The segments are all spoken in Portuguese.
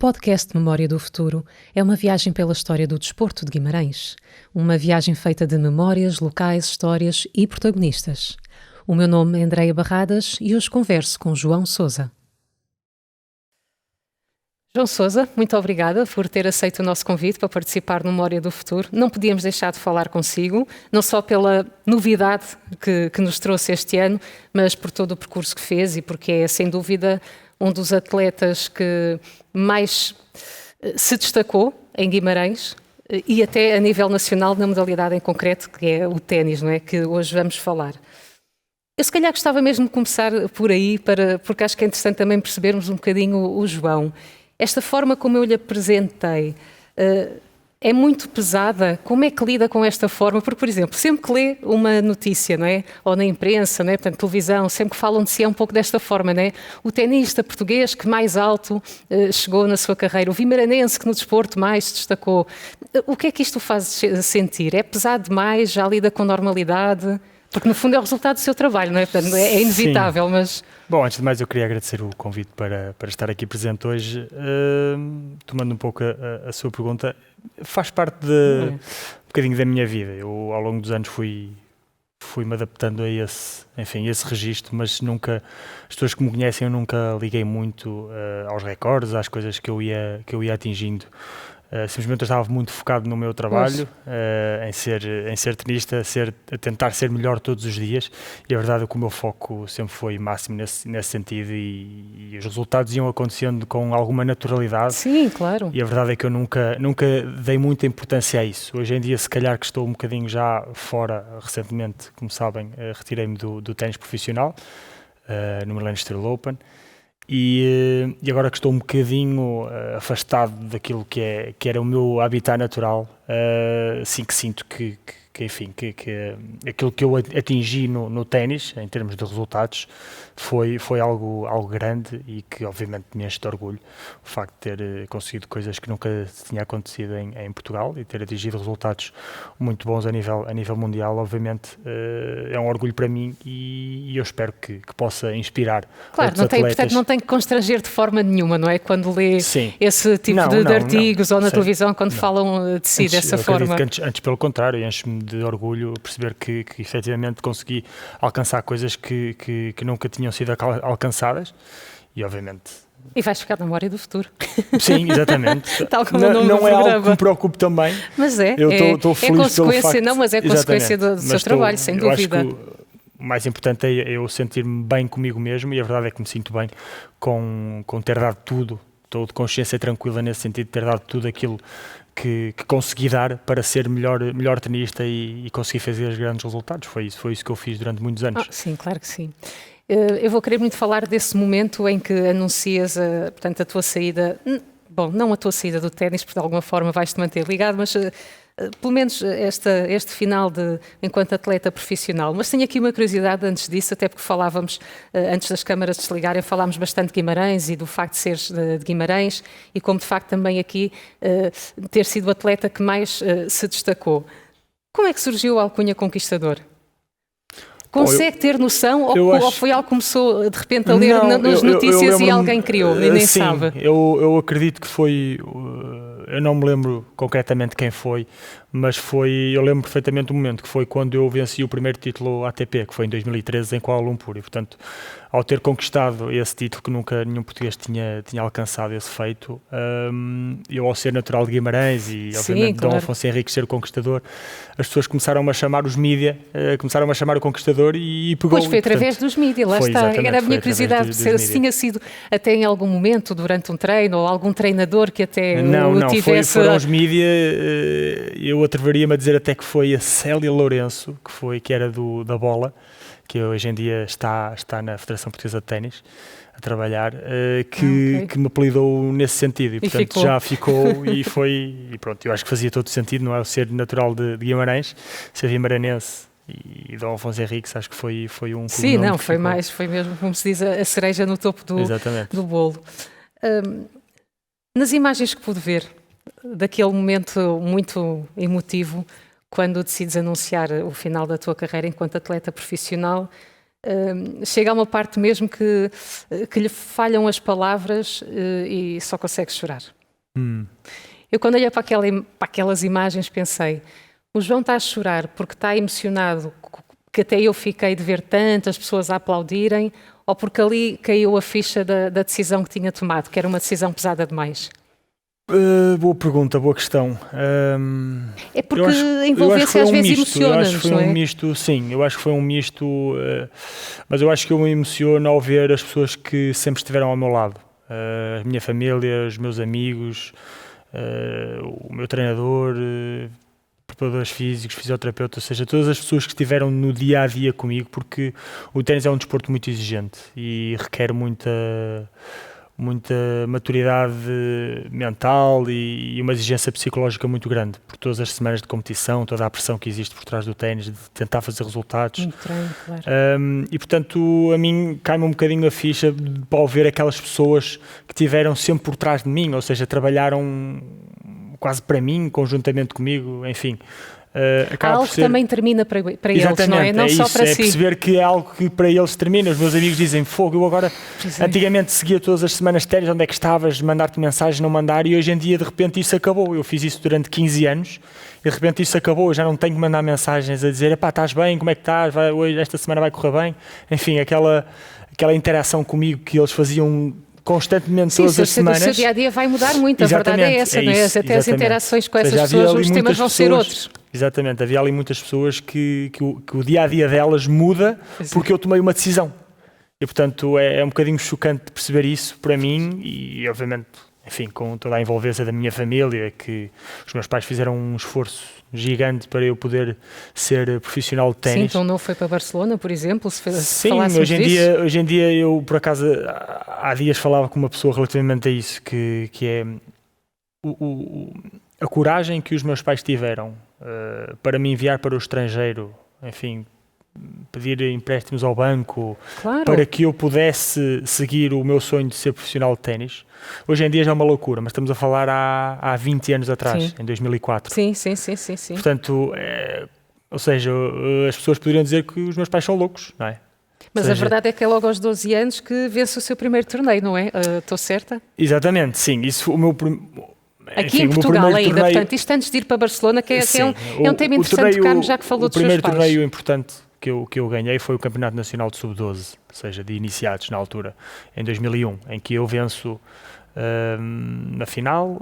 podcast Memória do Futuro é uma viagem pela história do desporto de Guimarães. Uma viagem feita de memórias, locais, histórias e protagonistas. O meu nome é Andreia Barradas e hoje converso com João Sousa. João Sousa, muito obrigada por ter aceito o nosso convite para participar no Memória do Futuro. Não podíamos deixar de falar consigo, não só pela novidade que nos trouxe este ano, mas por todo o percurso que fez e porque é, sem dúvida, um dos atletas que mais se destacou em Guimarães e até a nível nacional na modalidade em concreto, que é o ténis, não é? Que hoje vamos falar. Eu se calhar gostava mesmo de começar por aí, porque acho que é interessante também percebermos um bocadinho o João. Esta forma como eu lhe apresentei é muito pesada. Como é que lida com esta forma? Porque, por exemplo, sempre que lê uma notícia, não é? Ou na imprensa, não é? Portanto, televisão, sempre que falam de si é um pouco desta forma, não é? O tenista português que mais alto chegou na sua carreira, o vimaranense que no desporto mais se destacou. O que é que isto faz sentir? É pesado demais? Já lida com normalidade? Porque, no fundo, é o resultado do seu trabalho, não é? Portanto, é inevitável, Sim. mas... Bom, antes de mais eu queria agradecer o convite para estar aqui presente hoje. Tomando um pouco a sua pergunta, faz parte um bocadinho da minha vida. Eu, ao longo dos anos, fui-me adaptando a esse registro, mas nunca, as pessoas que me conhecem, eu nunca liguei muito aos recordes, às coisas que eu ia atingindo. Simplesmente eu estava muito focado no meu trabalho, em ser tenista, a tentar ser melhor todos os dias, e a verdade é que o meu foco sempre foi máximo nesse sentido, e os resultados iam acontecendo com alguma naturalidade. Sim, claro. E a verdade é que eu nunca dei muita importância a isso. Hoje em dia, se calhar que estou um bocadinho já fora, recentemente, como sabem, retirei-me do ténis profissional, no Millennium Steel Open. E agora que estou um bocadinho afastado daquilo que era o meu habitat natural, sim que sinto que aquilo que eu atingi no ténis, em termos de resultados, foi algo grande e que obviamente me enche de orgulho. O facto de ter conseguido coisas que nunca tinha acontecido em Portugal e ter atingido resultados muito bons a nível mundial, obviamente é um orgulho para mim, e eu espero que possa inspirar outros atletas. Portanto, não tem que constranger de forma nenhuma, não é? Quando lê Sim. esse tipo de artigos ou na televisão, quando falam de si dessa forma. Antes, pelo contrário, enche-me de orgulho perceber que efetivamente consegui alcançar coisas que nunca tinham sido alcançadas, e obviamente... E vais ficar na memória do futuro. Sim, exatamente. Tal como o nome do programa. Não é algo que me preocupe também. Mas eu estou feliz consequência, pelo facto, não, mas é consequência do seu trabalho, sem dúvida. Eu acho que o mais importante é eu sentir-me bem comigo mesmo, e a verdade é que me sinto bem com ter dado tudo. Estou de consciência tranquila nesse sentido, de ter dado tudo aquilo que consegui dar para ser melhor tenista e conseguir fazer os grandes resultados. Foi isso que eu fiz durante muitos anos. Sim, claro que sim. Eu vou querer muito falar desse momento em que anuncias, portanto, a tua saída, bom, não a tua saída do ténis, porque de alguma forma vais-te manter ligado, mas pelo menos este final enquanto atleta profissional. Mas tenho aqui uma curiosidade antes disso, até porque falávamos, antes das câmaras desligarem, falámos bastante de Guimarães e do facto de seres de Guimarães, e como de facto também aqui ter sido o atleta que mais se destacou. Como é que surgiu a alcunha Conquistador? Consegue ter noção ou foi algo que começou de repente a ler nas notícias e alguém criou e nem sim, sabe? Eu acredito que foi, eu não me lembro concretamente quem foi, mas eu lembro perfeitamente do momento, que foi quando eu venci o primeiro título ATP, que foi em 2013 em Kuala Lumpur, e portanto, ao ter conquistado esse título que nunca nenhum português tinha alcançado esse feito, eu, ao ser natural de Guimarães e obviamente Dom Afonso Henriques ser o conquistador, as pessoas começaram a chamar os mídia, começaram a chamar o conquistador e pegou. Pois foi através dos mídia, lá está. Era a minha curiosidade, se tinha sido até em algum momento durante um treino ou algum treinador que até não, tivesse... foram os mídia. Eu atreveria-me a dizer até que foi a Célia Lourenço, que era da bola, que hoje em dia está na Federação Portuguesa de Ténis a trabalhar, que me apelidou nesse sentido, e portanto já ficou e pronto, eu acho que fazia todo sentido, não é? Eu ser natural de Guimarães, ser vimaranense e Dom Afonso Henriques, acho que foi um... Sim, não, foi mesmo, como se diz, a cereja no topo do bolo. Nas imagens que pude ver daquele momento muito emotivo, quando decides anunciar o final da tua carreira enquanto atleta profissional, chega a uma parte mesmo que lhe falham as palavras e só consegue chorar. Eu, quando olhei para aquelas imagens, pensei, o João está a chorar porque está emocionado, que até eu fiquei de ver tantas pessoas a aplaudirem, ou porque ali caiu a ficha da decisão que tinha tomado, que era uma decisão pesada demais? Boa pergunta, boa questão. É porque envolver-se às vezes emociona-nos, não é? Eu acho que foi não é? um misto, sim, eu acho que foi um misto, mas eu acho que eu me emociono ao ver as pessoas que sempre estiveram ao meu lado. A minha família, os meus amigos, o meu treinador, preparadores físicos, fisioterapeutas, ou seja, todas as pessoas que estiveram no dia-a-dia comigo, porque o ténis é um desporto muito exigente e requer muita maturidade mental e uma exigência psicológica muito grande, por todas as semanas de competição, toda a pressão que existe por trás do ténis, de tentar fazer resultados. Muito treino, claro. E portanto, a mim cai-me um bocadinho a ficha para ver aquelas pessoas que tiveram sempre por trás de mim, ou seja, trabalharam quase para mim, conjuntamente comigo, enfim. Algo que também termina para eles, não é? Não só para si. Perceber que é algo que para eles termina. Os meus amigos dizem, fogo, eu agora antigamente seguia todas as semanas ténis, onde é que estavas, mandar-te mensagens, não mandar, e hoje em dia de repente isso acabou. Eu fiz isso durante 15 anos e de repente isso acabou. Eu já não tenho que mandar mensagens a dizer, epá, estás bem, como é que estás, hoje, esta semana vai correr bem. Enfim, aquela interação comigo que eles faziam constantemente, todas as semanas. O seu dia-a-dia vai mudar muito, a verdade é essa, não é? Até as interações com essas pessoas, os temas vão ser outros. Exatamente, havia ali muitas pessoas que o dia-a-dia delas muda porque eu tomei uma decisão. E, portanto, é um bocadinho chocante perceber isso para mim e, obviamente, enfim, com toda a envolvência da minha família, que os meus pais fizeram um esforço gigante para eu poder ser profissional de ténis. Sim, então não foi para Barcelona, por exemplo? Sim, hoje em dia eu, por acaso, há dias falava com uma pessoa relativamente a isso, que é a coragem que os meus pais tiveram para me enviar para o estrangeiro, enfim, pedir empréstimos ao banco, claro, para que eu pudesse seguir o meu sonho de ser profissional de ténis. Hoje em dia já é uma loucura, mas estamos a falar há 20 anos atrás, sim. Em 2004. Sim. Portanto, ou seja, as pessoas poderiam dizer que os meus pais são loucos, não é? Mas a verdade é que é logo aos 12 anos que vence o seu primeiro torneio, não é? Estou certa? Exatamente, sim. Isso, Aqui em Portugal ainda, torneio, portanto, isto antes de ir para Barcelona, que é um tema interessante tocarmos, já que falou dos seus pais. O primeiro torneio importante que eu ganhei foi o Campeonato Nacional de Sub-12, ou seja, de iniciados na altura, em 2001, em que eu venço na final.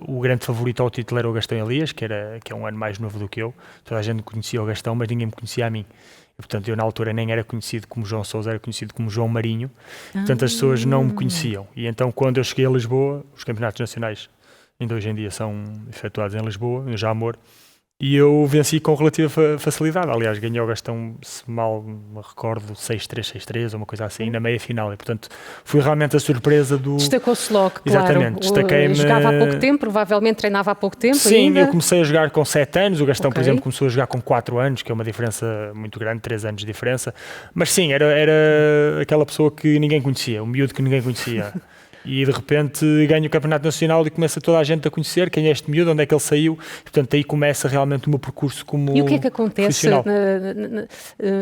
O grande favorito ao título era o Gastão Elias, que é um ano mais novo do que eu. Toda a gente conhecia o Gastão, mas ninguém me conhecia a mim. E, portanto, eu na altura nem era conhecido como João Sousa, era conhecido como João Marinho. Portanto, as pessoas não me conheciam. E então, quando eu cheguei a Lisboa, os campeonatos nacionais ainda hoje em dia são efetuados em Lisboa, no Jamor, e eu venci com relativa facilidade. Aliás, ganhei o Gastão, se mal me recordo, 6-3, 6-3, ou uma coisa assim, na meia-final. E, portanto, fui realmente a surpresa do... Destacou-se logo, claro. Exatamente, destaquei-me... Jogava há pouco tempo, provavelmente treinava há pouco tempo. Sim, ainda. Eu comecei a jogar com 7 anos, o Gastão, por exemplo, começou a jogar com 4 anos, que é uma diferença muito grande, 3 anos de diferença. Mas sim, era aquela pessoa que ninguém conhecia, um miúdo que ninguém conhecia. E de repente ganho o Campeonato Nacional e começa toda a gente a conhecer quem é este miúdo, onde é que ele saiu. Portanto, aí começa realmente o meu percurso como profissional. E o que é que acontece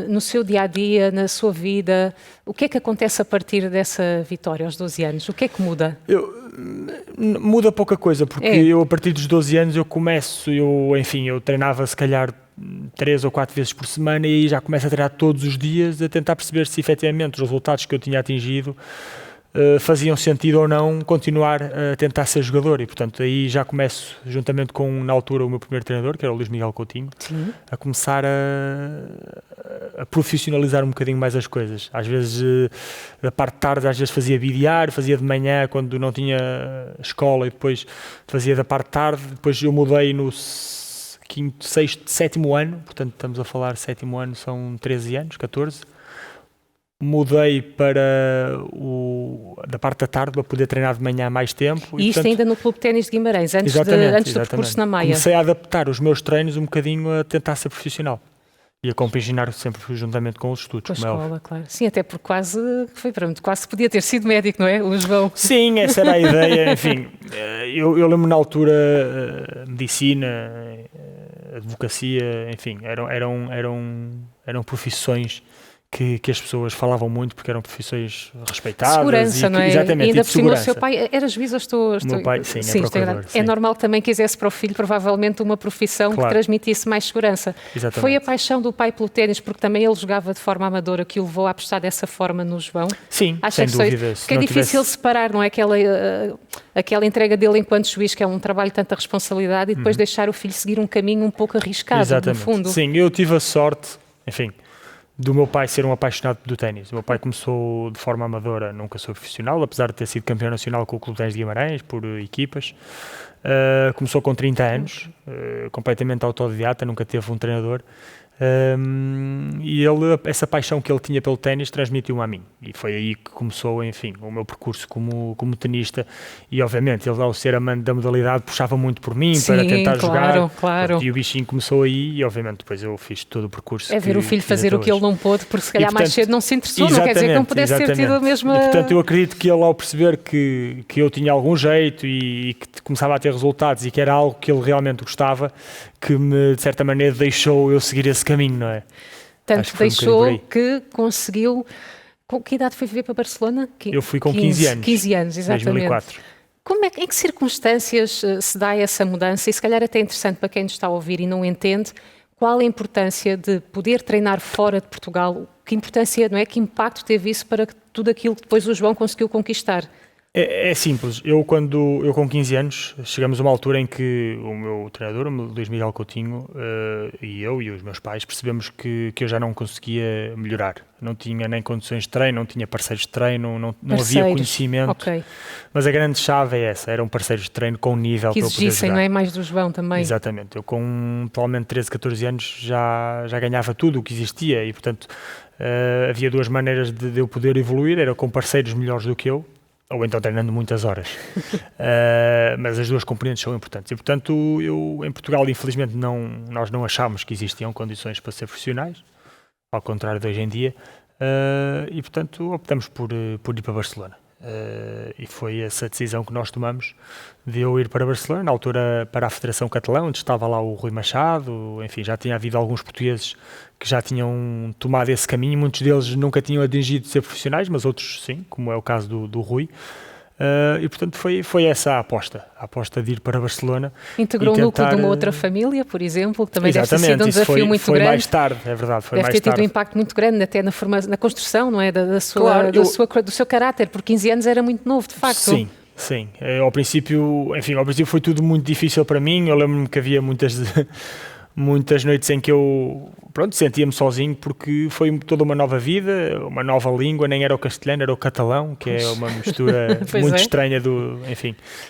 no seu dia-a-dia, na sua vida? O que é que acontece a partir dessa vitória aos 12 anos? O que é que muda? Muda pouca coisa, porque eu a partir dos 12 anos eu treinava se calhar 3 ou 4 vezes por semana e aí já começo a treinar todos os dias a tentar perceber se efetivamente os resultados que eu tinha atingido faziam sentido ou não continuar a tentar ser jogador. E portanto aí já começo, juntamente com na altura o meu primeiro treinador, que era o Luís Miguel Coutinho, a começar a profissionalizar um bocadinho mais as coisas. Às vezes da parte de tarde, às vezes fazia bidiário, fazia de manhã quando não tinha escola e depois fazia da parte de tarde. Depois eu mudei no 5º, 6º, 7º ano, portanto estamos a falar 7º ano, são 13 anos, 14. Mudei para da parte da tarde para poder treinar de manhã mais tempo. E isto portanto, ainda no Clube de Ténis de Guimarães, antes do percurso na Maia. Comecei a adaptar os meus treinos um bocadinho a tentar ser profissional. E a compaginar sempre juntamente com os estudos. Com a escola, claro. Sim, até porque quase podia ter sido médico, não é? O João. Sim, essa era a ideia. Enfim, eu lembro na altura medicina, advocacia, enfim, eram profissões que as pessoas falavam muito porque eram profissões respeitadas. Segurança, não é? Exatamente, e ainda e por de cima o segurança. seu pai era juiz, O meu pai, sim, é procurador. É normal que também quisesse para o filho, provavelmente, uma profissão que transmitisse mais segurança. Exatamente. Foi a paixão do pai pelo ténis, porque também ele jogava de forma amadora, que o levou a apostar dessa forma no João? Sim, sem dúvida. Porque é difícil separar, não é? Aquela entrega dele enquanto juiz, que é um trabalho de tanta responsabilidade, e depois deixar o filho seguir um caminho um pouco arriscado, exatamente, no fundo. Sim, eu tive a sorte, enfim, do meu pai ser um apaixonado do ténis. O meu pai começou de forma amadora, nunca sou profissional, apesar de ter sido campeão nacional com o Clube Ténis de Guimarães, por equipas. Começou com 30 anos, completamente autodidata, nunca teve um treinador. E essa paixão que ele tinha pelo ténis transmitiu-me a mim, e foi aí que começou, enfim, o meu percurso como tenista. E obviamente ele, ao ser amante da modalidade, puxava muito por mim. Sim, para tentar jogar. Claro. E o bichinho começou aí, e obviamente depois eu fiz todo o percurso. Ver o filho fazer o que ele não pôde, porque se calhar portanto, mais cedo não se interessou, não quer dizer que não pudesse ter tido a mesma... E portanto eu acredito que ele, ao perceber que eu tinha algum jeito e que começava a ter resultados e que era algo que ele realmente gostava, que me, de certa maneira, deixou eu seguir esse caminho, não é? Tanto deixou que conseguiu... Com que idade foi viver para Barcelona? Eu fui com 15 anos. 15 anos, exatamente. 2004. Em que circunstâncias se dá essa mudança? E se calhar até é interessante para quem nos está a ouvir e não entende, qual a importância de poder treinar fora de Portugal? Que importância, não é? Que impacto teve isso para tudo aquilo que depois o João conseguiu conquistar? É simples. Eu com 15 anos, chegamos a uma altura em que o meu treinador, o Luís Miguel Coutinho, e eu e os meus pais percebemos que eu já não conseguia melhorar. Não tinha nem condições de treino, não tinha parceiros de treino, não havia conhecimento. Okay. Mas a grande chave é essa, eram parceiros de treino com nível que para eu poder jogar. Não é mais do João também. Exatamente. Eu com provavelmente 13, 14 anos já ganhava tudo o que existia e, portanto, havia duas maneiras de eu poder evoluir, era com parceiros melhores do que eu, ou então treinando muitas horas. Mas as duas componentes são importantes. E, portanto, eu em Portugal, infelizmente, nós não achámos que existiam condições para ser profissionais, ao contrário de hoje em dia, e, portanto, optamos por ir para Barcelona. E foi essa decisão que nós tomamos de eu ir para Barcelona, na altura para a Federação Catalã, onde estava lá o Rui Machado. Enfim, já tinha havido alguns portugueses que já tinham tomado esse caminho, muitos deles nunca tinham atingido ser profissionais, mas outros sim, como é o caso do Rui. E portanto foi essa a aposta de ir para Barcelona. Integrou o núcleo de uma outra família, por exemplo, que também deve ter sido um desafio muito grande. Foi mais tarde, é verdade, foi mais tarde. Deve ter tido um impacto muito grande até na construção, não é, do seu caráter, por 15 anos era muito novo, de facto. Sim. Ao princípio foi tudo muito difícil para mim. Eu lembro-me que havia muitas noites em que eu sentia-me sozinho, porque foi toda uma nova vida, uma nova língua, nem era o castelhano, era o catalão, que é uma mistura muito estranha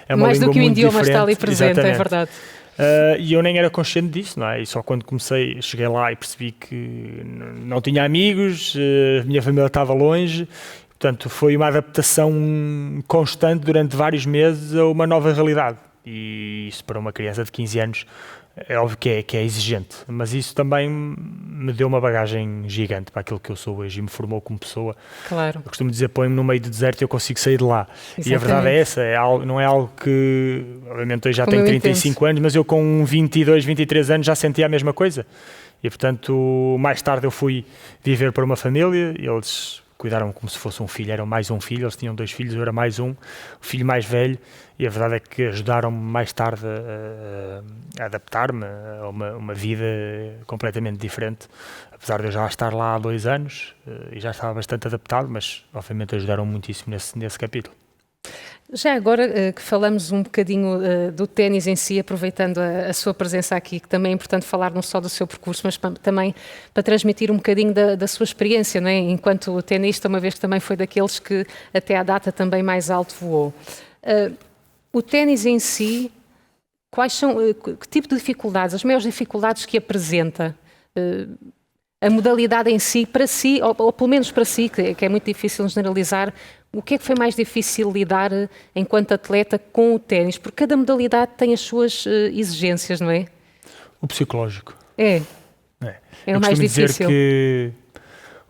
é uma mais língua do que o muito idioma diferente. Está ali presente, exatamente. É verdade. E eu nem era consciente disso, não é? E só quando cheguei lá e percebi que não tinha amigos, a minha família estava longe. Portanto, foi uma adaptação constante durante vários meses a uma nova realidade. E isso para uma criança de 15 anos é óbvio que é exigente, mas isso também me deu uma bagagem gigante para aquilo que eu sou hoje e me formou como pessoa. Claro. Eu costumo dizer, põe-me no meio do deserto e eu consigo sair de lá. Exatamente. E a verdade é essa, não é algo que, obviamente eu já tenho 35 anos, mas eu com 22, 23 anos já sentia a mesma coisa. E portanto, mais tarde eu fui viver para uma família, eles cuidaram como se fosse um filho, eram mais um filho, eles tinham 2 filhos, eu era mais um, o filho mais velho, e a verdade é que ajudaram-me mais tarde a adaptar-me a uma vida completamente diferente, apesar de eu já estar lá há 2 anos e já estava bastante adaptado, mas obviamente ajudaram muitíssimo nesse capítulo. Já agora que falamos um bocadinho do ténis em si, aproveitando a sua presença aqui, que também é importante falar não só do seu percurso, mas também para transmitir um bocadinho da sua experiência, não é? Enquanto tenista, uma vez que também foi daqueles que até à data também mais alto voou. O ténis em si, quais são, que tipo de dificuldades, as maiores dificuldades que apresenta? A modalidade em si, para si, ou pelo menos para si, que é muito difícil generalizar, o que é que foi mais difícil lidar enquanto atleta com o ténis? Porque cada modalidade tem as suas exigências, não é? O psicológico. É o mais difícil. Dizer que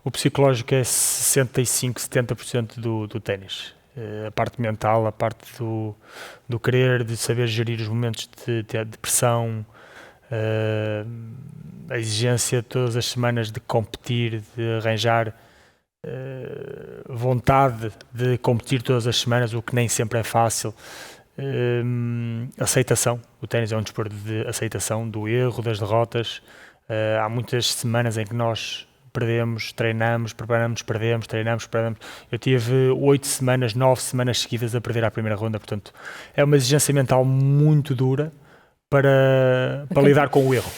o psicológico é 65%, 70% do ténis. A parte mental, a parte do querer, de saber gerir os momentos de pressão, a exigência todas as semanas de competir, de arranjar vontade de competir todas as semanas, o que nem sempre é fácil. Aceitação. O ténis é um desporto de aceitação do erro, das derrotas. Há muitas semanas em que nós perdemos, treinamos, preparamos, perdemos, treinamos, perdemos. Eu tive 8 semanas, 9 semanas seguidas a perder a primeira ronda, portanto é uma exigência mental muito dura para lidar com o erro.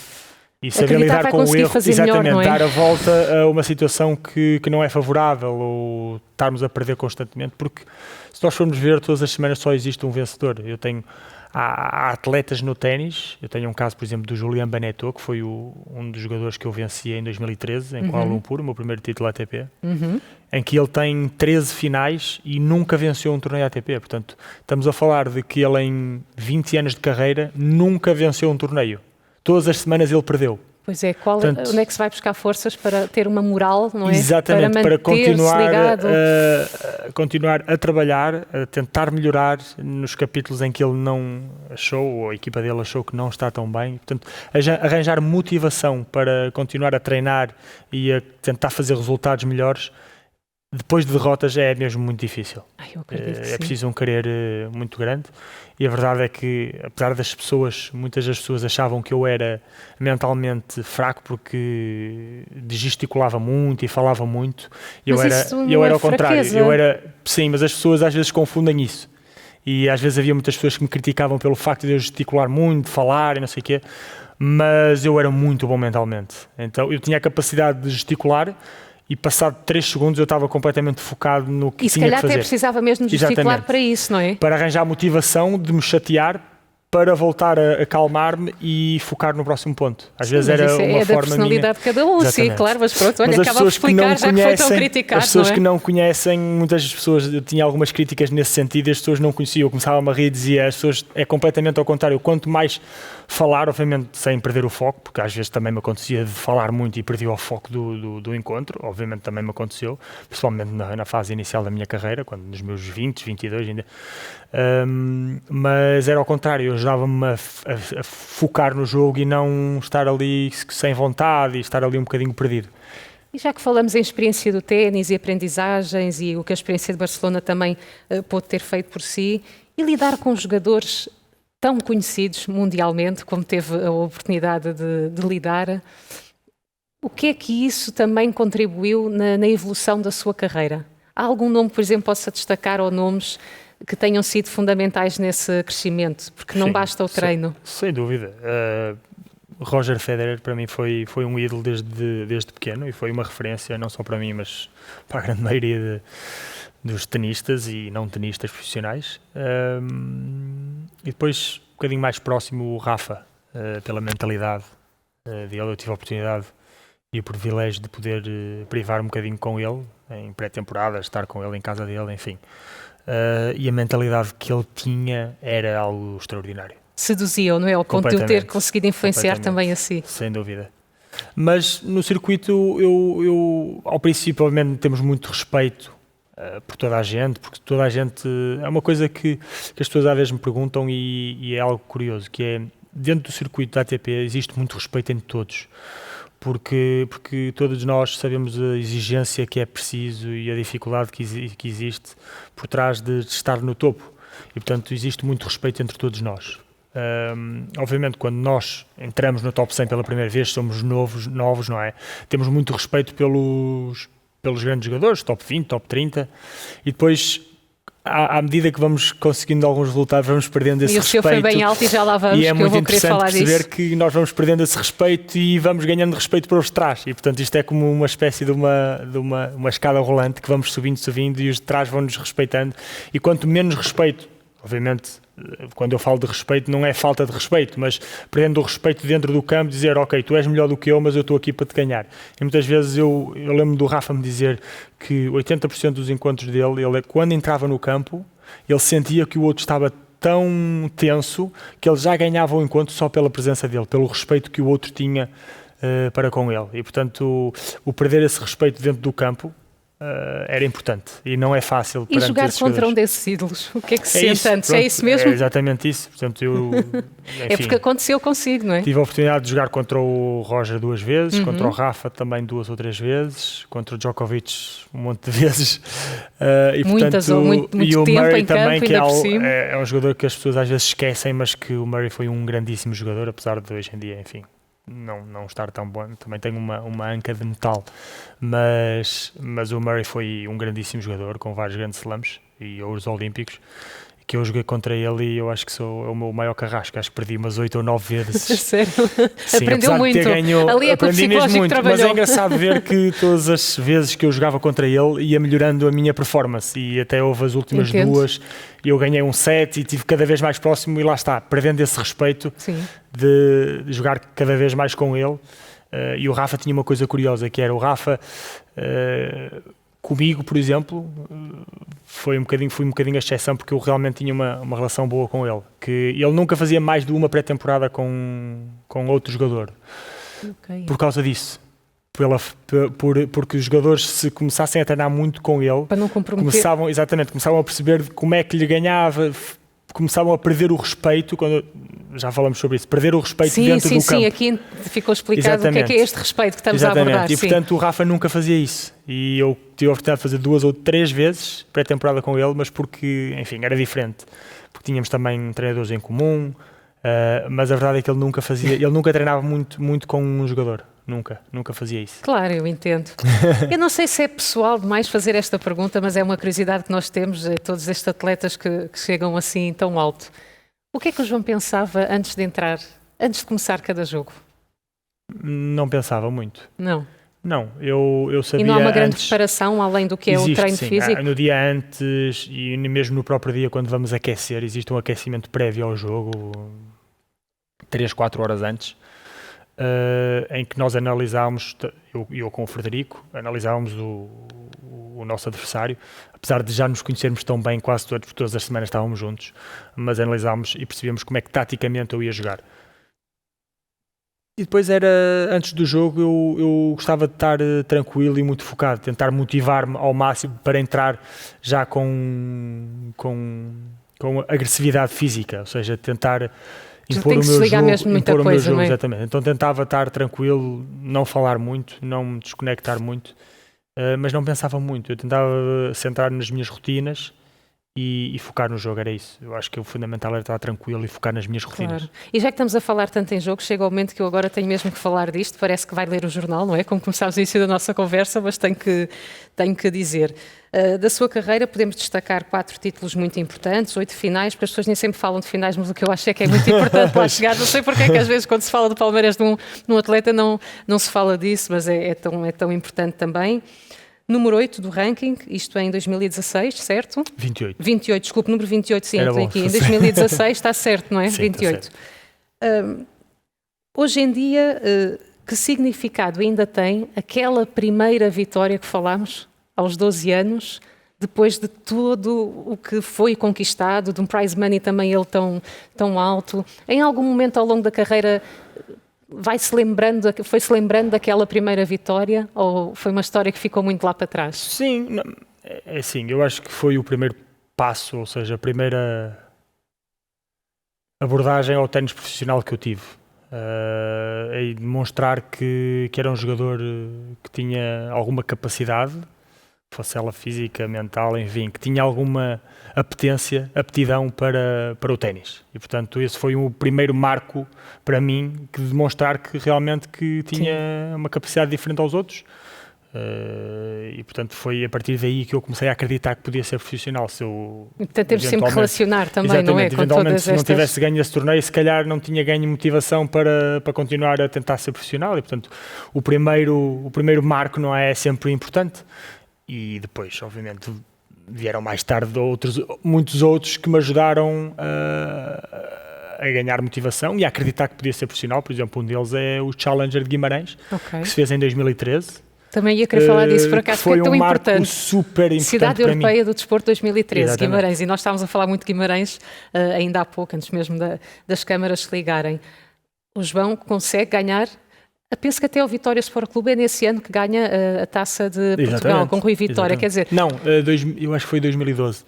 E saber lidar com o erro, exatamente, melhor, dar a volta a uma situação que não é favorável, ou estarmos a perder constantemente, porque se nós formos ver, todas as semanas só existe um vencedor. Há atletas no ténis, eu tenho um caso, por exemplo, do Julian Benneteau, que foi um dos jogadores que eu venci em 2013, em Kuala Lumpur, o meu primeiro título ATP, em que ele tem 13 finais e nunca venceu um torneio ATP. Portanto, estamos a falar de que ele em 20 anos de carreira nunca venceu um torneio. Todas as semanas ele perdeu. Pois é, onde é que se vai buscar forças para ter uma moral, não é? Exatamente, para continuar a trabalhar, a tentar melhorar nos capítulos em que ele não achou, ou a equipa dele achou que não está tão bem. Portanto, arranjar motivação para continuar a treinar e a tentar fazer resultados melhores, depois de derrotas, é mesmo muito difícil. Eu acredito que sim. É preciso um querer muito grande. E a verdade é que, apesar das pessoas, muitas das pessoas achavam que eu era mentalmente fraco porque gesticulava muito e falava muito, eu era ao contrário. Sim, mas as pessoas às vezes confundem isso. E às vezes havia muitas pessoas que me criticavam pelo facto de eu gesticular muito, falar e não sei o quê, mas eu era muito bom mentalmente. Então eu tinha a capacidade de gesticular, e passado 3 segundos eu estava completamente focado no que tinha que fazer. E se calhar até precisava mesmo de gesticular para isso, não é? Para arranjar motivação de me chatear, para voltar a acalmar-me e focar no próximo ponto. Às vezes era uma forma minha. É da personalidade de cada um, sim, claro, mas pronto, olha, acaba por explicar, já que foi tão criticado, as pessoas que não conhecem, muitas pessoas, eu tinha algumas críticas nesse sentido, as pessoas não conheciam, eu começava a rir e dizia, as pessoas, é completamente ao contrário, quanto mais falar, obviamente sem perder o foco, porque às vezes também me acontecia de falar muito e perdi o foco do encontro, obviamente também me aconteceu, principalmente na fase inicial da minha carreira, quando nos meus 20, 22 ainda, mas era ao contrário, eu ajudava-me a focar no jogo e não estar ali sem vontade e estar ali um bocadinho perdido. E já que falamos em experiência do ténis e aprendizagens e o que a experiência de Barcelona também pôde ter feito por si, e lidar com jogadores tão conhecidos mundialmente, como teve a oportunidade de lidar, o que é que isso também contribuiu na evolução da sua carreira? Há algum nome, por exemplo, possa destacar, ou nomes que tenham sido fundamentais nesse crescimento? Porque não basta o treino. Sem dúvida. Roger Federer para mim foi um ídolo desde pequeno e foi uma referência não só para mim, mas para a grande maioria dos tenistas e não tenistas profissionais. E depois, um bocadinho mais próximo, o Rafa, pela mentalidade dele. Eu tive a oportunidade e o privilégio de poder privar um bocadinho com ele em pré-temporada, estar com ele em casa dele, enfim. E a mentalidade que ele tinha era algo extraordinário. Seduzia-o, não é? Ao ponto de eu ter conseguido influenciar também a si. Sem dúvida. Mas no circuito, eu ao princípio, obviamente, temos muito respeito por toda a gente, porque toda a gente... É uma coisa que as pessoas às vezes me perguntam e é algo curioso, que é, dentro do circuito da ATP existe muito respeito entre todos. Porque todos nós sabemos a exigência que é preciso e a dificuldade que existe por trás de estar no topo. E, portanto, existe muito respeito entre todos nós. Obviamente, quando nós entramos no top 100 pela primeira vez, somos novos, não é? Temos muito respeito pelos grandes jogadores, top 20, top 30, e depois... À medida que vamos conseguindo alguns resultados, vamos perdendo esse respeito. E o senhor foi bem alto e já lá vamos, que eu vou querer falar disso. E é muito interessante perceber que nós vamos perdendo esse respeito e vamos ganhando respeito para os de trás. E, portanto, isto é como uma espécie de uma escada rolante que vamos subindo e os de trás vão-nos respeitando. E quanto menos respeito, obviamente, quando eu falo de respeito, não é falta de respeito, mas perdendo o respeito dentro do campo, dizer, ok, tu és melhor do que eu, mas eu estou aqui para te ganhar. E muitas vezes eu lembro do Rafa me dizer que 80% dos encontros dele, ele, quando entrava no campo, ele sentia que o outro estava tão tenso que ele já ganhava o encontro só pela presença dele, pelo respeito que o outro tinha para com ele. E, portanto, o perder esse respeito dentro do campo era importante e não é fácil. E jogar contra jogadores. Um desses ídolos, o que é que se sente antes? É isso mesmo? É exatamente isso. Portanto, enfim, é porque aconteceu consigo, não é? Tive a oportunidade de jogar contra o Roger 2 vezes, contra o Rafa também 2 ou 3 vezes, contra o Djokovic um monte de vezes. E, muitas, portanto, muito e o tempo Murray em também, campo, que ainda por cima. é um jogador que as pessoas às vezes esquecem, mas que o Murray foi um grandíssimo jogador, apesar de hoje em dia, enfim, não estar tão bom. Também tem uma anca de metal, mas o Murray foi um grandíssimo jogador, com vários grandes slams e ouros olímpicos, que eu joguei contra ele e eu acho que sou o meu maior carrasco. Acho que perdi umas 8 ou 9 vezes. Sério? Sim, aprendeu muito. Ali é que o psicológico trabalhou. Mas é engraçado ver que todas as vezes que eu jogava contra ele ia melhorando a minha performance, e até houve as últimas duas e eu ganhei um set e estive cada vez mais próximo, e lá está, perdendo esse respeito. Sim. De jogar cada vez mais com ele. E o Rafa tinha uma coisa curiosa, que era o Rafa... comigo, por exemplo, fui um bocadinho a exceção, porque eu realmente tinha uma relação boa com ele, que ele nunca fazia mais de uma pré-temporada com outro jogador. Por causa disso, porque os jogadores, se começassem a treinar muito com ele, para não comprometer, começavam a perceber como é que lhe ganhava, começavam a perder o respeito, quando já falamos sobre isso, perder o respeito dentro do campo. Sim, aqui ficou explicado o que é este respeito que estamos a abordar. E portanto o Rafa nunca fazia isso, e eu tive a oportunidade de fazer 2 ou 3 vezes pré-temporada com ele, mas porque, enfim, era diferente, porque tínhamos também treinadores em comum, mas a verdade é que ele nunca treinava muito com um jogador. Nunca fazia isso. Claro, eu entendo. Eu não sei se é pessoal demais fazer esta pergunta, mas é uma curiosidade que nós temos, todos estes atletas que chegam assim tão alto. O que é que o João pensava antes de começar cada jogo? Não pensava muito. Não, eu sabia. E não há uma grande preparação além do que é o treino físico? No dia antes e mesmo no próprio dia, quando vamos aquecer, existe um aquecimento prévio ao jogo, 3-4 horas antes. Em que nós analisámos, eu com o Frederico, analisávamos o nosso adversário, apesar de já nos conhecermos tão bem quase todos, porque todas as semanas estávamos juntos, mas analisámos e percebíamos como é que taticamente eu ia jogar. E depois antes do jogo, eu gostava de estar tranquilo e muito focado, tentar motivar-me ao máximo para entrar já com agressividade física, ou seja, tentar impor o meu jogo, exatamente. Então tentava estar tranquilo, não falar muito, não me desconectar muito, mas não pensava muito. Eu tentava centrar nas minhas rotinas e focar no jogo, era isso. Eu acho que o fundamental era estar tranquilo e focar nas minhas rotinas. Claro. E já que estamos a falar tanto em jogo, chega o momento que eu agora tenho mesmo que falar disto. Parece que vai ler o jornal, não é? Como começámos a início da nossa conversa, mas tenho que dizer. Da sua carreira podemos destacar 4 títulos muito importantes, 8 finais, porque as pessoas nem sempre falam de finais, mas o que eu acho é que é muito importante lá chegar. Não sei porque é que às vezes quando se fala do Palmeiras de um atleta não se fala disso, mas é tão importante também. Número 8 do ranking, isto é em 2016, certo? 28, desculpe, número 28, sim, tem aqui. Em 2016 está certo, não é? Sim, 28. Hoje em dia, que significado ainda tem aquela primeira vitória que falámos, aos 12 anos, depois de tudo o que foi conquistado, de um prize money também ele tão alto? Em algum momento ao longo da carreira foi-se lembrando daquela primeira vitória, ou foi uma história que ficou muito lá para trás? Sim, é assim, eu acho que foi o primeiro passo, ou seja, a primeira abordagem ao ténis profissional que eu tive. E demonstrar que era um jogador que tinha alguma capacidade, fosse ela física, mental, enfim, que tinha alguma aptidão para o ténis. E, portanto, esse foi o primeiro marco para mim, que demonstrar que realmente que tinha uma capacidade diferente aos outros. E, portanto, foi a partir daí que eu comecei a acreditar que podia ser profissional. Portanto, temos sempre que relacionar também, não é? Eventualmente, se não tivesse ganho esse torneio, se calhar não tinha ganho motivação para continuar a tentar ser profissional. E, portanto, o primeiro marco não é sempre importante. E depois, obviamente, vieram mais tarde muitos outros que me ajudaram a ganhar motivação e a acreditar que podia ser profissional. Por exemplo, um deles é o Challenger de Guimarães, que se fez em 2013. Também ia querer falar disso, por acaso, foi tão um marco importante. super importante. Cidade Europeia do Desporto 2013, Exatamente. Guimarães. E nós estávamos a falar muito de Guimarães ainda há pouco, antes mesmo das câmaras se ligarem. O João consegue ganhar Penso que até o Vitória Sport Clube é nesse ano que ganha a Taça de Portugal, com Rui Vitória, quer dizer... Não, eu acho que foi 2012.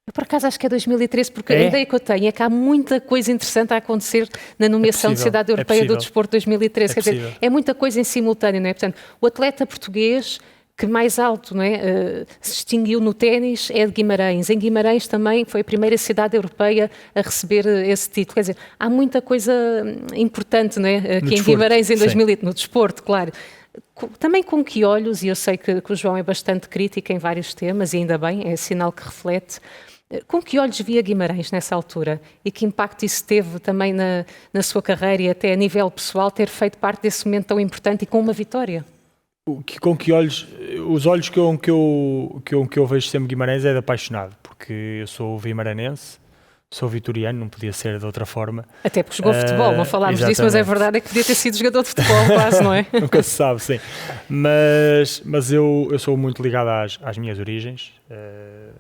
Eu, por acaso, acho que é 2013, porque a ideia que eu tenho é que há muita coisa interessante a acontecer na nomeação de Cidade Europeia do Desporto 2013. Quer dizer, é muita coisa em simultâneo, não é? Portanto, o atleta português que mais alto, não é, se distinguiu no ténis é de Guimarães. Em Guimarães também foi a primeira cidade europeia a receber esse título. Quer dizer, há muita coisa importante, não é, aqui em Guimarães em 2000, no desporto, claro. Também com que olhos, e eu sei que o João é bastante crítico em vários temas, e ainda bem, é sinal que reflete. Com que olhos via Guimarães nessa altura? E que impacto isso teve também na sua carreira e até a nível pessoal ter feito parte desse momento tão importante e com uma vitória? Com que olhos? Os olhos que eu vejo sempre Guimarães é de apaixonado, porque eu sou vimaranense, sou vitoriano, não podia ser de outra forma. Até porque jogou futebol, não falámos disso, mas é verdade, é que podia ter sido jogador de futebol quase, não é? Nunca se sabe, sim. Mas eu sou muito ligado às minhas origens.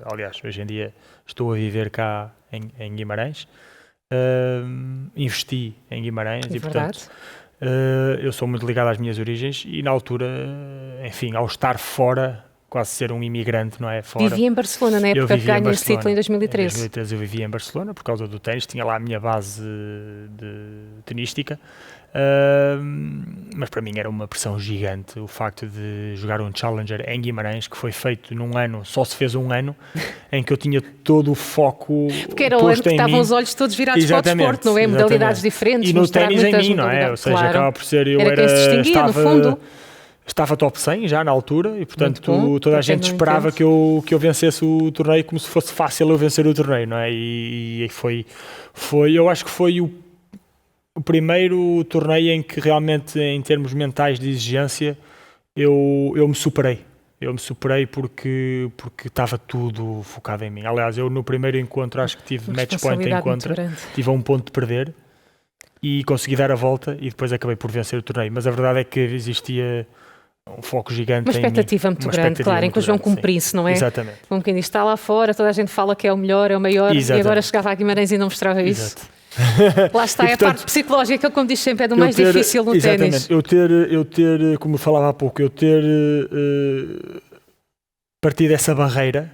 Aliás, hoje em dia estou a viver cá em Guimarães. Investi em Guimarães e, portanto, eu sou muito ligado às minhas origens e, na altura, enfim, ao estar fora, quase ser um imigrante, não é? Fora. Vivia em Barcelona, na época que ganhou esse título em 2013. Em 2013 eu vivia em Barcelona por causa do ténis, tinha lá a minha base tenística, mas para mim era uma pressão gigante o facto de jogar um Challenger em Guimarães, que foi feito num ano, só se fez um ano, em que eu tinha todo o foco porque era o ano que estavam os olhos todos virados para o desporto, não é? Modalidades diferentes. E no ténis em mim, não é? Ou seja, claro, acaba por ser, eu era quem se distinguia, no fundo. Estava top 100 já na altura e, portanto, toda a gente esperava que eu vencesse o torneio como se fosse fácil eu vencer o torneio, não é? E foi eu acho que foi o primeiro torneio em que realmente, em termos mentais de exigência, eu me superei. Eu me superei porque estava tudo focado em mim. Aliás, eu no primeiro encontro acho que tive match point em contra, tive a um ponto de perder e consegui dar a volta e depois acabei por vencer o torneio. Mas a verdade é que existia um foco gigante. Uma expectativa muito grande, claro, em que o João cumprisse, não é? Exatamente. Como quem diz, está lá fora, toda a gente fala que é o melhor, é o maior, e agora chegava a Guimarães e não mostrava isso. Lá está, e, portanto, é a parte psicológica, como diz sempre, é do mais difícil no ténis. Eu ter, como falava há pouco, eu ter partido dessa barreira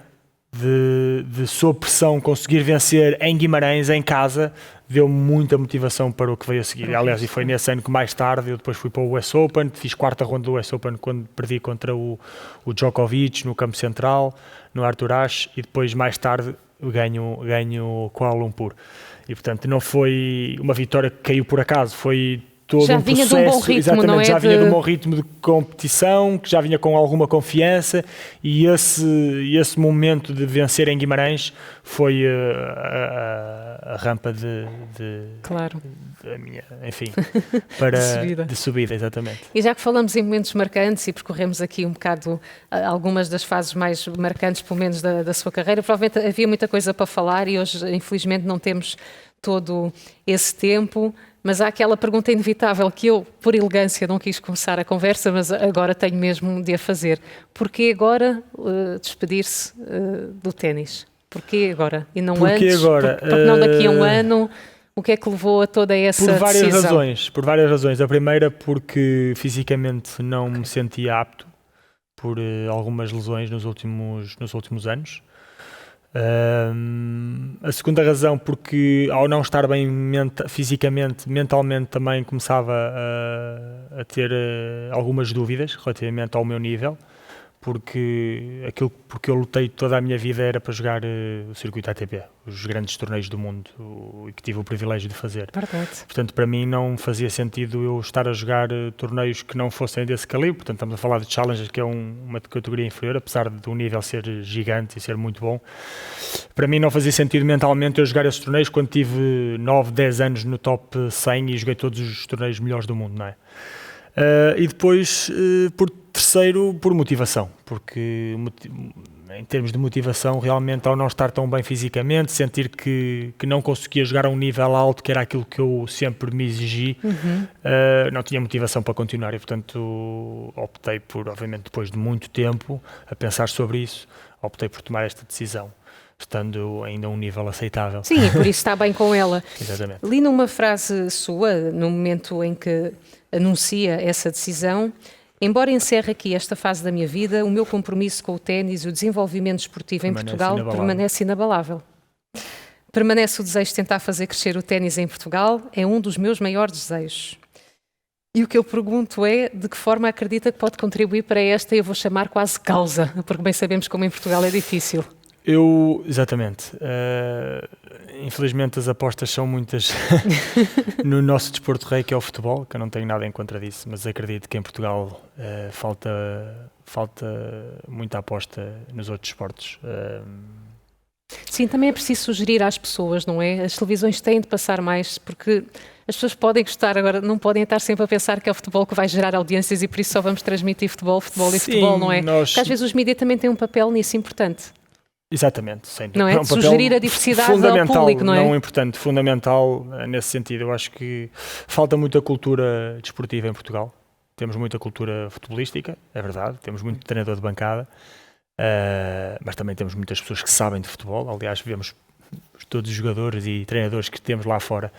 de sob pressão conseguir vencer em Guimarães, em casa, deu-me muita motivação para o que veio a seguir. Aliás, e foi nesse ano que mais tarde eu depois fui para o US Open, fiz quarta ronda do US Open quando perdi contra o Djokovic no campo central, no Arthur Ashe, e depois mais tarde ganho Kuala Lumpur. E portanto não foi uma vitória que caiu por acaso, foi todo já um processo, vinha de um bom ritmo, não é? Já vinha de um bom ritmo de competição, que já vinha com alguma confiança, e esse momento de vencer em Guimarães foi a rampa claro. a minha, enfim, para de subida, exatamente. E já que falamos em momentos marcantes e percorremos aqui um bocado algumas das fases mais marcantes, pelo menos da sua carreira, provavelmente havia muita coisa para falar e hoje, infelizmente, não temos todo esse tempo. Mas há aquela pergunta inevitável que eu, por elegância, não quis começar a conversa, mas agora tenho mesmo de a fazer. Porquê agora despedir-se do ténis? Porquê agora? E não antes? Agora? Porque não daqui a um ano? O que é que levou a toda essa decisão? Por várias razões. A primeira, porque fisicamente não me sentia apto por algumas lesões nos últimos anos. A segunda razão, porque ao não estar bem fisicamente, mentalmente também começava a ter algumas dúvidas relativamente ao meu nível, porque aquilo porque eu lutei toda a minha vida era para jogar o circuito ATP, os grandes torneios do mundo, e que tive o privilégio de fazer. Verdade. Portanto, para mim não fazia sentido eu estar a jogar torneios que não fossem desse calibre. Portanto, estamos a falar de Challengers, que é uma categoria inferior, apesar do nível ser gigante e ser muito bom. Para mim não fazia sentido mentalmente eu jogar esses torneios quando tive 9, 10 anos no top 100 e joguei todos os torneios melhores do mundo, não é? E depois, por terceiro, por motivação, porque em termos de motivação, realmente ao não estar tão bem fisicamente, sentir que não conseguia jogar a um nível alto, que era aquilo que eu sempre me exigi, não tinha motivação para continuar e, portanto, optei por, obviamente, depois de muito tempo a pensar sobre isso, optei por tomar esta decisão, estando ainda a um nível aceitável. Sim, e por isso está bem com ela. Exatamente. Li numa frase sua, no momento em que anuncia essa decisão. Embora encerre aqui esta fase da minha vida, o meu compromisso com o ténis e o desenvolvimento esportivo em Portugal permanece inabalável. Permanece o desejo de tentar fazer crescer o ténis em Portugal, é um dos meus maiores desejos. E o que eu pergunto é, de que forma acredita que pode contribuir para esta, eu vou chamar quase causa, porque bem sabemos como em Portugal é difícil. Exatamente. Infelizmente as apostas são muitas no nosso desporto rei, que é o futebol, que eu não tenho nada em contra disso, mas acredito que em Portugal falta muita aposta nos outros esportes. Sim, também é preciso sugerir às pessoas, não é? As televisões têm de passar mais, porque as pessoas podem gostar, agora não podem estar sempre a pensar que é o futebol que vai gerar audiências e por isso só vamos transmitir futebol e futebol, não é? Porque às vezes os mídias também têm um papel nisso importante. Exatamente, sem dúvida. Não é? Sugerir a diversidade ao público, não é? Não importante, fundamental nesse sentido. Eu acho que falta muita cultura desportiva em Portugal. Temos muita cultura futebolística, é verdade. Temos muito treinador de bancada, mas também temos muitas pessoas que sabem de futebol. Aliás, vemos todos os jogadores e treinadores que temos lá fora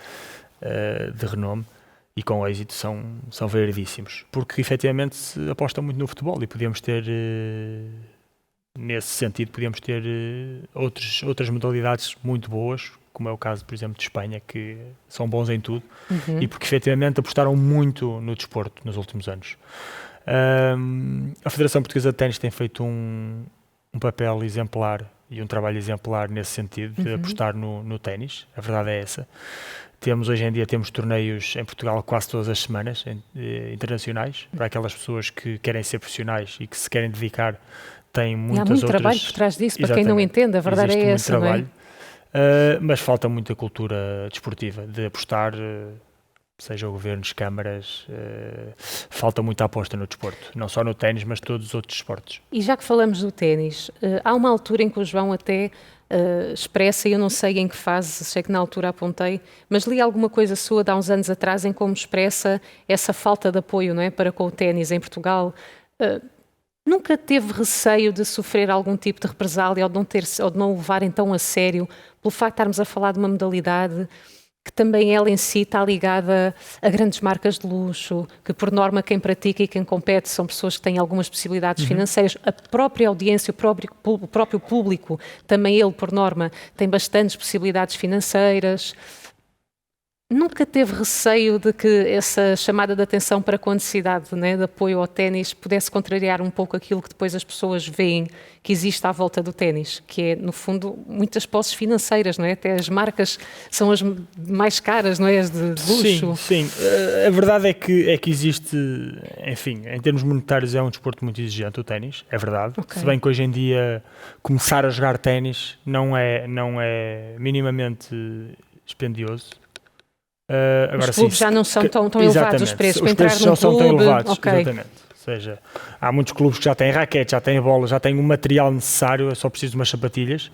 de renome e com êxito são variedíssimos. Porque efetivamente se aposta muito no futebol e podíamos ter... Nesse sentido, podíamos ter outras modalidades muito boas, como é o caso, por exemplo, de Espanha, que são bons em tudo, e porque efetivamente apostaram muito no desporto nos últimos anos. A Federação Portuguesa de Ténis tem feito um papel exemplar e um trabalho exemplar nesse sentido, de apostar no ténis. A verdade é essa. Hoje em dia temos torneios em Portugal quase todas as semanas, internacionais, para aquelas pessoas que querem ser profissionais e que se querem dedicar. Tem muitas há muito trabalho por trás disso, para quem não entende, a verdade é essa, não é? Mas falta muita cultura desportiva, de apostar, seja governos, câmaras, falta muita aposta no desporto, não só no ténis, mas todos os outros esportes. E já que falamos do ténis, há uma altura em que o João até expressa, e eu não sei em que fase, sei que na altura apontei, mas li alguma coisa sua de há uns anos atrás em como expressa essa falta de apoio, não é, para com o ténis em Portugal. Nunca teve receio de sofrer algum tipo de represália ou de não o levarem tão a sério, pelo facto de estarmos a falar de uma modalidade que também ela em si está ligada a grandes marcas de luxo, que por norma quem pratica e quem compete são pessoas que têm algumas possibilidades financeiras, a própria audiência, o próprio público, também ele por norma tem bastantes possibilidades financeiras. Nunca teve receio de que essa chamada de atenção para com a necessidade, né, de apoio ao ténis pudesse contrariar um pouco aquilo que depois as pessoas veem que existe à volta do ténis, que é, no fundo, muitas posses financeiras, não é? Até as marcas são as mais caras, não é? As de luxo. Sim. A verdade é que existe, enfim, em termos monetários é um desporto muito exigente o ténis, é verdade. Okay. Se bem que hoje em dia começar a jogar ténis não é minimamente dispendioso. Agora, os clubes já não são tão elevados os preços. Os preços não são tão elevados, exatamente. Ou seja, há muitos clubes que já têm raquetes, já têm bolas, já têm o material necessário, é só preciso de umas sapatilhas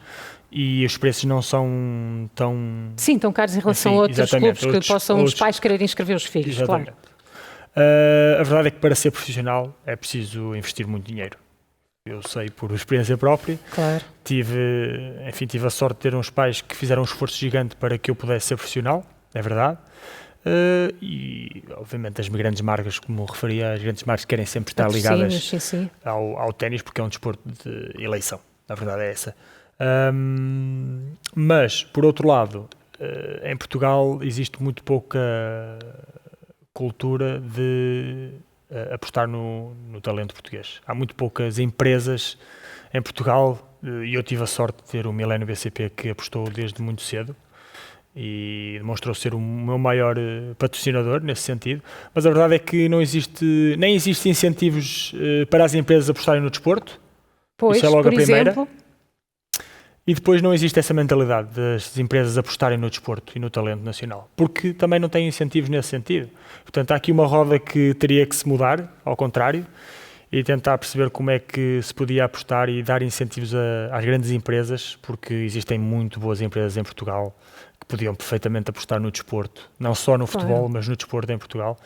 e os preços não são tão... Sim, tão caros em relação a outros clubes que possam os pais quererem inscrever os filhos, exatamente. Claro. A verdade é que para ser profissional é preciso investir muito dinheiro. Eu sei por experiência própria. Claro. Tive a sorte de ter uns pais que fizeram um esforço gigante para que eu pudesse ser profissional. É verdade. E, obviamente, as grandes marcas, como referia, as grandes marcas querem sempre estar ligadas ao ténis, porque é um desporto de eleição. A verdade é essa. Mas, por outro lado, em Portugal existe muito pouca cultura de apostar no talento português. Há muito poucas empresas em Portugal, e eu tive a sorte de ter o Millennium BCP que apostou desde muito cedo, e demonstrou ser o meu maior patrocinador nesse sentido, mas a verdade é que nem existe incentivos para as empresas apostarem no desporto. Pois, isso é logo por a primeira. Exemplo? E depois não existe essa mentalidade das empresas apostarem no desporto e no talento nacional, porque também não têm incentivos nesse sentido. Portanto, há aqui uma roda que teria que se mudar, ao contrário, e tentar perceber como é que se podia apostar e dar incentivos às grandes empresas, porque existem muito boas empresas em Portugal que podiam perfeitamente apostar no desporto, não só no futebol, mas no desporto em Portugal,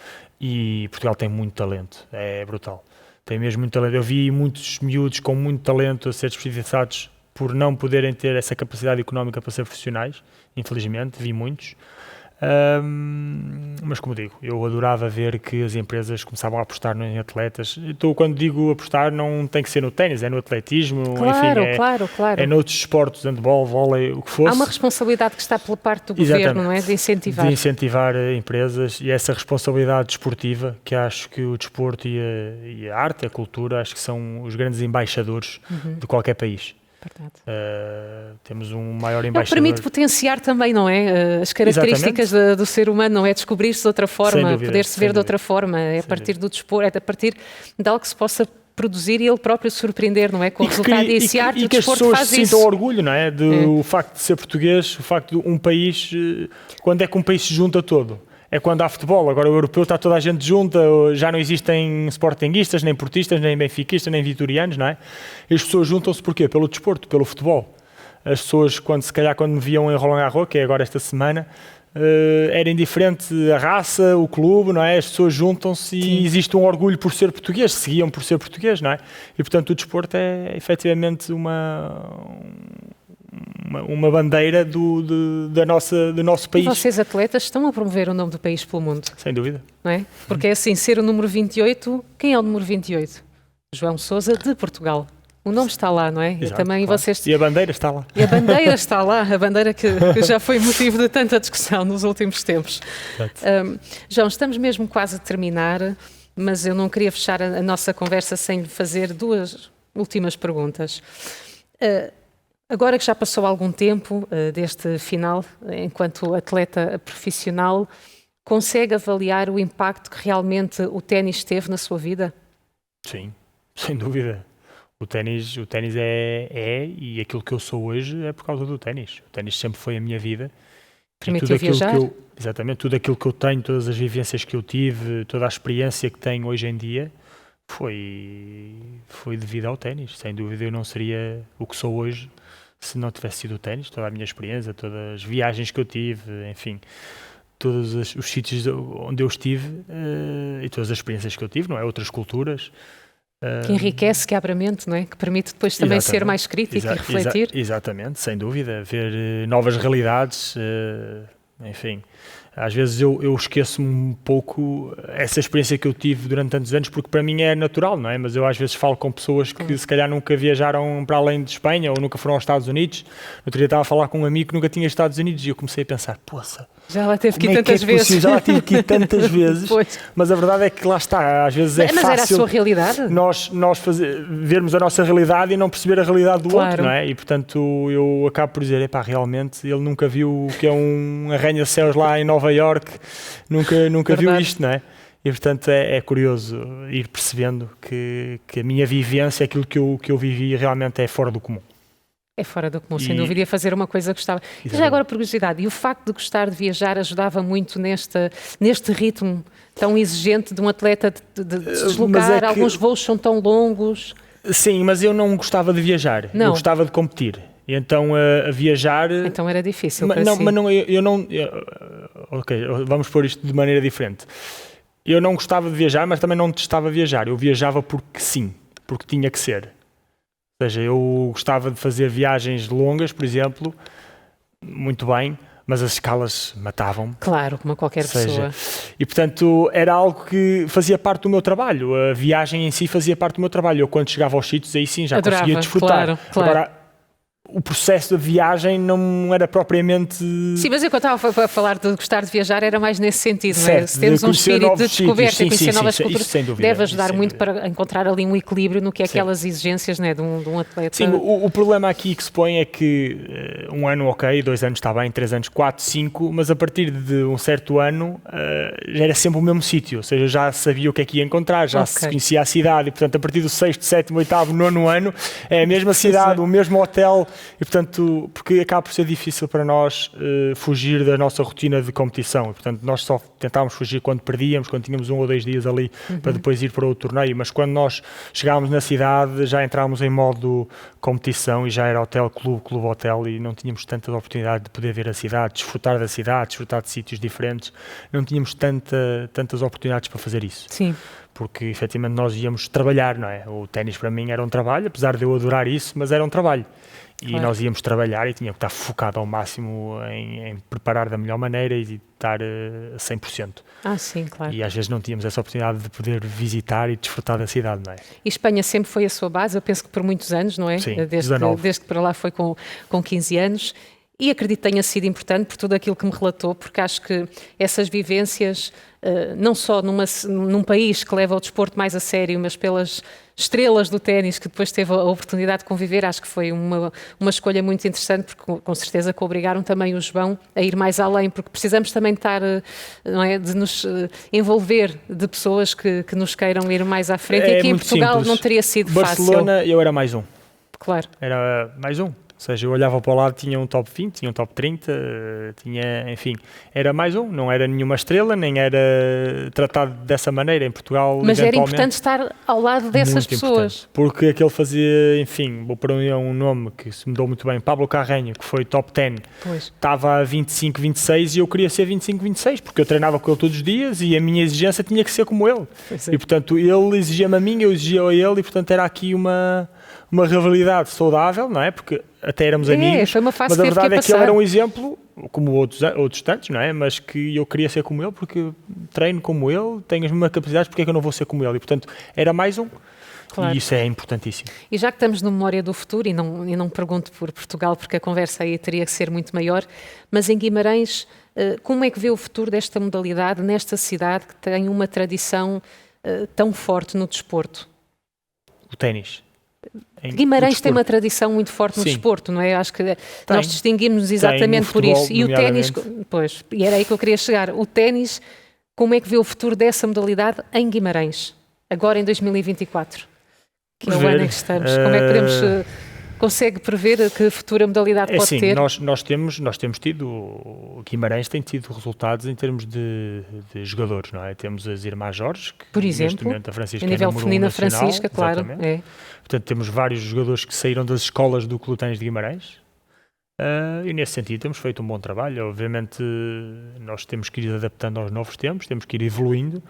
e Portugal tem muito talento, é brutal, tem mesmo muito talento. Eu vi muitos miúdos com muito talento a ser desperdiçados por não poderem ter essa capacidade económica para ser profissionais, infelizmente, vi muitos, Mas como digo, eu adorava ver que as empresas começavam a apostar em atletas. Então, quando digo apostar, não tem que ser no ténis, é no atletismo, Claro, enfim, claro. é noutros esportes, handball, vôlei, o que fosse. Há uma responsabilidade que está pela parte do governo, não é? De incentivar. De incentivar empresas e essa responsabilidade desportiva, que acho que o desporto e a arte, a cultura, acho que são os grandes embaixadores de qualquer país. Temos um maior embaixador. Permite potenciar também, não é? As características do ser humano, não é? Descobrir-se de outra forma, poder-se ver de outra forma, é a partir do desporto, é a partir de algo que se possa produzir e ele próprio surpreender, não é? Com o resultado desse arte, e que as pessoas sintam orgulho, não é? O facto de ser português, o facto de um país, quando é que um país se junta todo? É quando há futebol. Agora o europeu está toda a gente junta, já não existem sportinguistas, nem portistas, nem benfiquistas, nem vitorianos, não é? E as pessoas juntam-se porquê? Pelo desporto, pelo futebol. As pessoas, quando me viam em Roland Garros, que é agora esta semana, era indiferente a raça, o clube, não é? As pessoas juntam-se e existe um orgulho por ser português, seguiam por ser português, não é? E portanto o desporto é efetivamente uma bandeira do nosso país. E vocês, atletas, estão a promover o nome do país pelo mundo. Sem dúvida. Não é? Porque é assim, ser o número 28, quem é o número 28? João Sousa, de Portugal. O nome está lá, não é? Exato, e também claro. vocês... E a bandeira está lá. E a bandeira está lá, a bandeira que já foi motivo de tanta discussão nos últimos tempos. João, estamos mesmo quase a terminar, mas eu não queria fechar a nossa conversa sem lhe fazer duas últimas perguntas. Agora que já passou algum tempo deste final, enquanto atleta profissional, consegue avaliar o impacto que realmente o ténis teve na sua vida? Sim, sem dúvida. O ténis e aquilo que eu sou hoje é por causa do ténis. O ténis sempre foi a minha vida. Permitiu viajar? Exatamente, tudo aquilo que eu tenho, todas as vivências que eu tive, toda a experiência que tenho hoje em dia, foi devido ao ténis. Sem dúvida eu não seria o que sou hoje se não tivesse sido o ténis. Toda a minha experiência, todas as viagens que eu tive, enfim, todos os sítios onde eu estive e todas as experiências que eu tive, não é? Outras culturas. Que enriquece, que abre a mente, não é? Que permite depois também ser mais crítico e refletir. Exatamente, sem dúvida. Ver novas realidades, enfim. Às vezes eu esqueço-me um pouco essa experiência que eu tive durante tantos anos, porque para mim é natural, não é? Mas eu às vezes falo com pessoas que se calhar nunca viajaram para além de Espanha ou nunca foram aos Estados Unidos. No outro dia estava a falar com um amigo que nunca tinha Estados Unidos e eu comecei a pensar, poça, já lá teve que ir tantas vezes. Já lá tive que ir tantas vezes, mas a verdade é que lá está, às vezes é fácil... Mas era a sua realidade? Nós vermos a nossa realidade e não perceber a realidade do outro, não é? E portanto eu acabo por dizer, realmente ele nunca viu o que é um arranha-céus lá em Nova Iorque, nunca viu isto, não é? E portanto é curioso ir percebendo que a minha vivência, aquilo que eu vivi realmente é fora do comum. É fora do comum, sem dúvida, ia fazer uma coisa que gostava. E já agora, por curiosidade, e o facto de gostar de viajar ajudava muito neste ritmo tão exigente de um atleta de se deslocar? Alguns voos são tão longos. Sim, mas eu não gostava de viajar, eu gostava de competir. E então a viajar... Então era difícil para si. Mas não, eu não... Ok, vamos pôr isto de maneira diferente. Eu não gostava de viajar, mas também não detestava viajar. Eu viajava porque sim, porque tinha que ser. Ou seja, eu gostava de fazer viagens longas, por exemplo, muito bem, mas as escalas matavam-me. Claro, como a qualquer pessoa. E, portanto, era algo que fazia parte do meu trabalho. A viagem em si fazia parte do meu trabalho. Eu, quando chegava aos sítios, aí sim, já conseguia desfrutar. Claro. Agora, o processo da viagem não era propriamente... Sim, mas eu quando estava a falar de gostar de viajar era mais nesse sentido, não é? Se temos um espírito de descoberta e conhecer novas culturas, deve ajudar muito para encontrar ali um equilíbrio no que é aquelas exigências, não é, de um atleta. Sim, o problema aqui que se põe é que um ano ok, 2 anos está bem, 3 anos, 4, 5, mas a partir de um certo ano já era sempre o mesmo sítio, ou seja, já sabia o que é que ia encontrar, já se conhecia a cidade e, portanto, a partir do 6º, 7º, 8º, 9º ano é a mesma cidade, o mesmo hotel. E, portanto, porque acaba por ser difícil para nós fugir da nossa rotina de competição. E, portanto, nós só tentávamos fugir quando perdíamos, quando tínhamos 1 ou 2 dias ali para depois ir para outro torneio. Mas quando nós chegávamos na cidade, já entrávamos em modo competição e já era hotel, clube, hotel e não tínhamos tanta oportunidade de poder ver a cidade, desfrutar da cidade, desfrutar de sítios diferentes. Não tínhamos tantas oportunidades para fazer isso. Sim. Porque, efetivamente, nós íamos trabalhar, não é? O ténis para mim era um trabalho, apesar de eu adorar isso, mas era um trabalho. E Claro. nós íamos trabalhar e tinha que estar focado ao máximo em preparar da melhor maneira e estar a 100%. Sim, claro. E às vezes não tínhamos essa oportunidade de poder visitar e desfrutar da cidade, não é? E Espanha sempre foi a sua base, eu penso que por muitos anos, não é? Sim, desde que para lá foi com 15 anos. E acredito que tenha sido importante por tudo aquilo que me relatou, porque acho que essas vivências, não só num país que leva o desporto mais a sério, mas pelas estrelas do ténis que depois teve a oportunidade de conviver, acho que foi uma escolha muito interessante, porque com certeza que obrigaram também o João a ir mais além, porque precisamos também estar, não é, de nos envolver de pessoas que nos queiram ir mais à frente, e aqui em Portugal simples. não teria sido Barcelona, fácil. eu era mais um. Claro. Era mais um. Ou seja, eu olhava para o lado, tinha um top 20, tinha um top 30, enfim, era mais um, não era nenhuma estrela, nem era tratado dessa maneira em Portugal. Mas era importante estar ao lado dessas pessoas. Porque aquele fazia, enfim, vou pôr um nome que se me deu muito bem, Pablo Carreño, que foi top 10, estava a 25, 26 e eu queria ser 25, 26, porque eu treinava com ele todos os dias e a minha exigência tinha que ser como ele. E portanto, ele exigia-me a mim, eu exigia a ele, e portanto era aqui uma rivalidade saudável, não é? Porque até éramos amigos, foi uma fase mas a verdade é que ele era passar. um exemplo, como outros tantos, não é? Mas que eu queria ser como ele, porque treino como ele, tenho as mesmas capacidades, porque é que eu não vou ser como ele? E portanto, era mais um. Claro. E isso é importantíssimo. E já que estamos no Memória do Futuro, e não pergunto por Portugal, porque a conversa aí teria que ser muito maior, mas em Guimarães, como é que vê o futuro desta modalidade, nesta cidade que tem uma tradição tão forte no desporto? O ténis. Guimarães tem uma tradição muito forte no desporto, não é? Acho que nós distinguimos exatamente por isso. E o ténis, pois, e era aí que eu queria chegar. O ténis, como é que vê o futuro dessa modalidade em Guimarães, agora em 2024? Que é o ano em que estamos. Como é que podemos... Consegue prever que futura modalidade pode ter? Nós temos tido, Guimarães tem tido resultados em termos de jogadores, não é? Temos as Irmãs Jorge, que por exemplo, a nível feminino a Francisca, claro. É. Portanto, temos vários jogadores que saíram das escolas do Clube Ténis de Guimarães, e nesse sentido temos feito um bom trabalho. Obviamente nós temos que ir adaptando aos novos tempos, temos que ir evoluindo,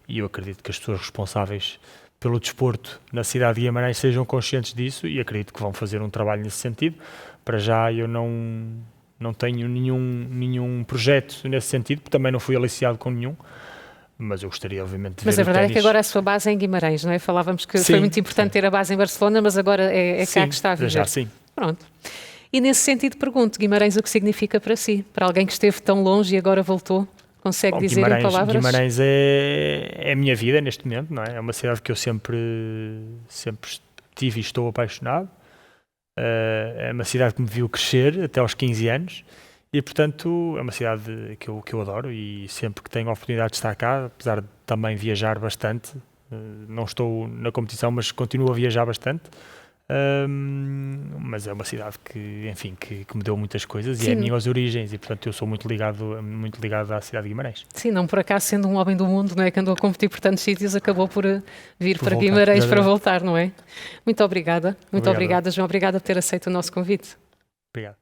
e eu acredito que as pessoas responsáveis pelo desporto na cidade de Guimarães sejam conscientes disso, e acredito que vão fazer um trabalho nesse sentido. Para já eu não tenho nenhum projeto nesse sentido, porque também não fui aliciado com nenhum, mas eu gostaria obviamente de ver o ténis. Mas a verdade é que agora a sua base é em Guimarães, não é? Falávamos que foi muito importante ter a base em Barcelona, mas agora é cá que está a viver. Já sim. Pronto. E nesse sentido pergunto, Guimarães, o que significa para si? Para alguém que esteve tão longe e agora voltou? Consegue dizer em palavras? Guimarães é a minha vida neste momento, não é? É uma cidade que eu sempre tive e estou apaixonado. É uma cidade que me viu crescer até aos 15 anos e, portanto, é uma cidade que eu adoro, e sempre que tenho a oportunidade de estar cá, apesar de também viajar bastante, não estou na competição, mas continuo a viajar bastante. Mas é uma cidade que, enfim, que me deu muitas coisas. Sim. E é a minhas origens, e portanto eu sou muito ligado à cidade de Guimarães. Sim, não por acaso, sendo um homem do mundo, não é, que andou a competir por tantos sítios, acabou por vir para Guimarães para voltar, não é? Muito obrigada, João, obrigada por ter aceito o nosso convite. Obrigado.